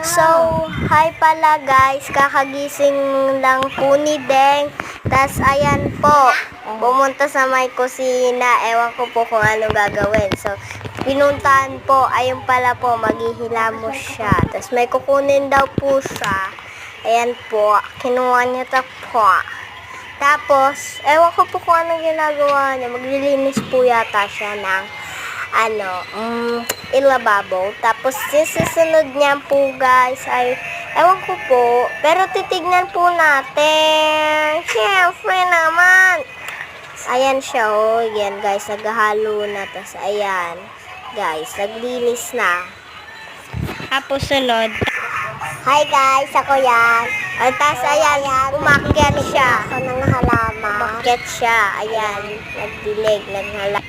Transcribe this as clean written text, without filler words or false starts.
So, hi pala guys, kakagising lang po ni Deng. Tas ayan po, pumunta sa may kusina. Ewan ko po kung anong gagawin. So, pinuntahan po, ayun pala po, maghihilamos siya. Tas may kukunin daw po siya. Ayan po, kinuha niya po. Tapos, ewan ko po kung anong ginagawa niya. Maglilinis po yata siya ng ilababo. Tapos, susunod niya po guys ay, ewan ko po, pero titignan po natin. Siyempre naman. Ayan siya, oh. Yan guys, naghahalo na. Tapos, ayan. Guys, naglinis na. Tapos, sunod. Hi guys, ako yan. Tapos, ayan, umakyat siya. Ako ng halaman. Umakyat siya. Ayan, nagdilig, naghala.